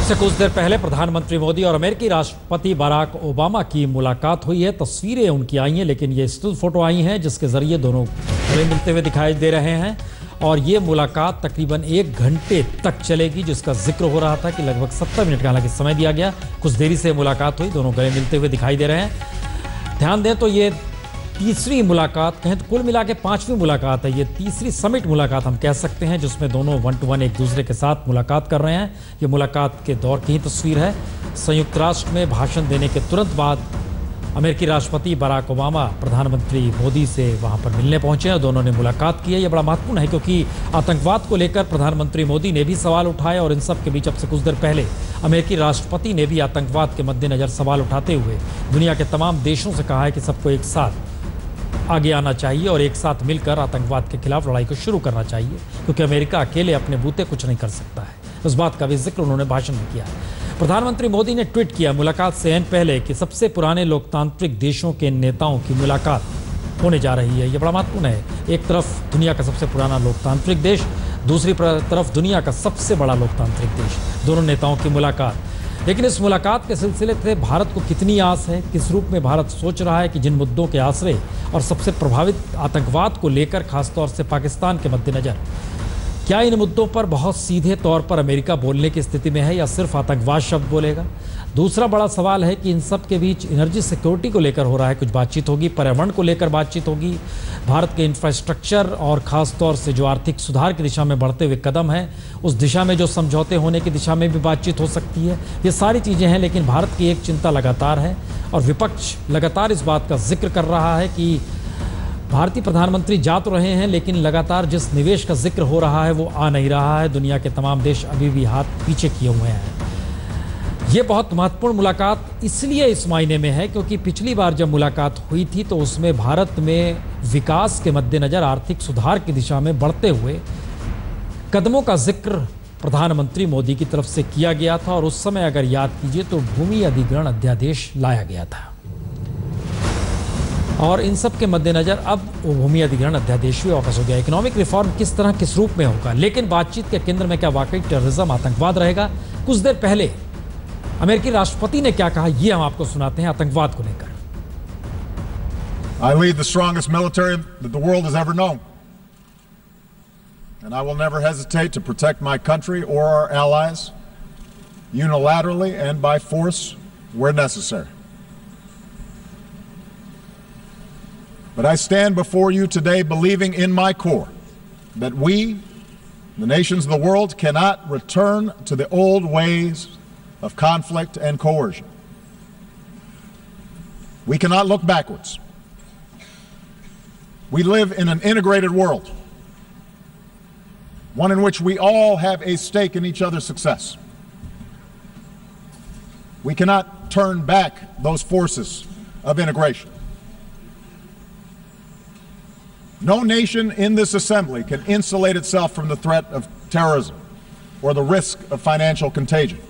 से कुछ देर पहले प्रधानमंत्री मोदी और अमेरिकी राष्ट्रपति बराक ओबामा की मुलाकात हुई है। तस्वीरें उनकी आई हैं, लेकिन ये स्टिल फोटो आई हैं जिसके जरिए दोनों गले मिलते हुए दिखाई दे रहे हैं। और ये मुलाकात तकरीबन 1 घंटे तक चलेगी, जिसका जिक्र हो रहा था कि लगभग 70 मिनट का हालांकि समय दिया गया। कुछ देरी से मुलाकात हुई, दोनों गले मिलते हुए दिखाई दे रहे हैं। ध्यान दें तो ये तीसरी मुलाकात, कहें तो कुल मिला के 5वीं मुलाकात है। ये तीसरी समिट मुलाकात हम कह सकते हैं, जिसमें दोनों 1 to 1 एक दूसरे के साथ मुलाकात कर रहे हैं। ये मुलाकात के दौर की ही तस्वीर है। संयुक्त राष्ट्र में भाषण देने के तुरंत बाद अमेरिकी राष्ट्रपति बराक ओबामा प्रधानमंत्री मोदी से वहां पर मिलने पहुंचे और दोनों ने मुलाकात की है। ये बड़ा महत्वपूर्ण है क्योंकि आतंकवाद को लेकर प्रधानमंत्री मोदी ने भी सवाल उठाए और इन सब के बीच अब से कुछ देर पहले अमेरिकी राष्ट्रपति ने भी आतंकवाद के मद्देनजर सवाल उठाते हुए दुनिया के तमाम देशों से कहा है कि सबको एक साथ आगे आना चाहिए और एक साथ मिलकर आतंकवाद के खिलाफ लड़ाई को शुरू करना चाहिए, क्योंकि अमेरिका अकेले अपने बूते कुछ नहीं कर सकता है। उस बात का भी जिक्र उन्होंने भाषण में किया है। प्रधानमंत्री मोदी ने ट्वीट किया मुलाकात से एन पहले कि सबसे पुराने लोकतांत्रिक देशों के नेताओं की मुलाकात होने जा रही है। यह बड़ा महत्वपूर्ण है। एक तरफ दुनिया का सबसे पुराना लोकतांत्रिक देश, दूसरी तरफ दुनिया का सबसे बड़ा लोकतांत्रिक देश, दोनों नेताओं की मुलाकात। लेकिन इस मुलाकात के सिलसिले से भारत को कितनी आस है, किस रूप में भारत सोच रहा है कि जिन मुद्दों के आश्रय और सबसे प्रभावित आतंकवाद को लेकर खासतौर से पाकिस्तान के मद्देनजर, क्या इन मुद्दों पर बहुत सीधे तौर पर अमेरिका बोलने की स्थिति में है या सिर्फ आतंकवाद शब्द बोलेगा। दूसरा बड़ा सवाल है कि इन सब के बीच एनर्जी सिक्योरिटी को लेकर हो रहा है कुछ बातचीत होगी, पर्यावरण को लेकर बातचीत होगी, भारत के इंफ्रास्ट्रक्चर और ख़ास तौर से जो आर्थिक सुधार की दिशा में बढ़ते हुए कदम है, उस दिशा में जो समझौते होने की दिशा में भी बातचीत हो सकती है। ये सारी चीज़ें हैं, लेकिन भारत की एक चिंता लगातार है और विपक्ष लगातार इस बात का जिक्र कर रहा है कि भारतीय प्रधानमंत्री जा तो रहे हैं, लेकिन लगातार जिस निवेश का जिक्र हो रहा है वो आ नहीं रहा है। दुनिया के तमाम देश अभी भी हाथ पीछे किए हुए हैं। ये बहुत महत्वपूर्ण मुलाकात इसलिए इस मायने में है क्योंकि पिछली बार जब मुलाकात हुई थी तो उसमें भारत में विकास के मद्देनजर आर्थिक सुधार की दिशा में बढ़ते हुए कदमों का जिक्र प्रधानमंत्री मोदी की तरफ से किया गया था। और उस समय अगर याद कीजिए तो भूमि अधिग्रहण अध्यादेश लाया गया था और इन सब के मद्देनजर अब वो भूमि अधिग्रहण अध्यादेश भी वापस हो गया। इकोनॉमिक रिफॉर्म किस तरह किस रूप में होगा, लेकिन बातचीत के केंद्र में क्या वाकई टेररिज्म आतंकवाद रहेगा। कुछ देर पहले अमेरिकी राष्ट्रपति ने क्या कहा, ये हम आपको सुनाते हैं आतंकवाद को लेकर। I lead the strongest military that the world has ever known, and I will never hesitate to protect my country or our allies unilaterally and by force where necessary. But I stand before you today believing in my core that we, the nations of the world, cannot return to the old ways of conflict and coercion. We cannot look backwards. We live in an integrated world, one in which we all have a stake in each other's success. We cannot turn back those forces of integration. No nation in this assembly can insulate itself from the threat of terrorism or the risk of financial contagion,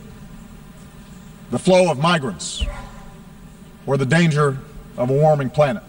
the flow of migrants, or the danger of a warming planet.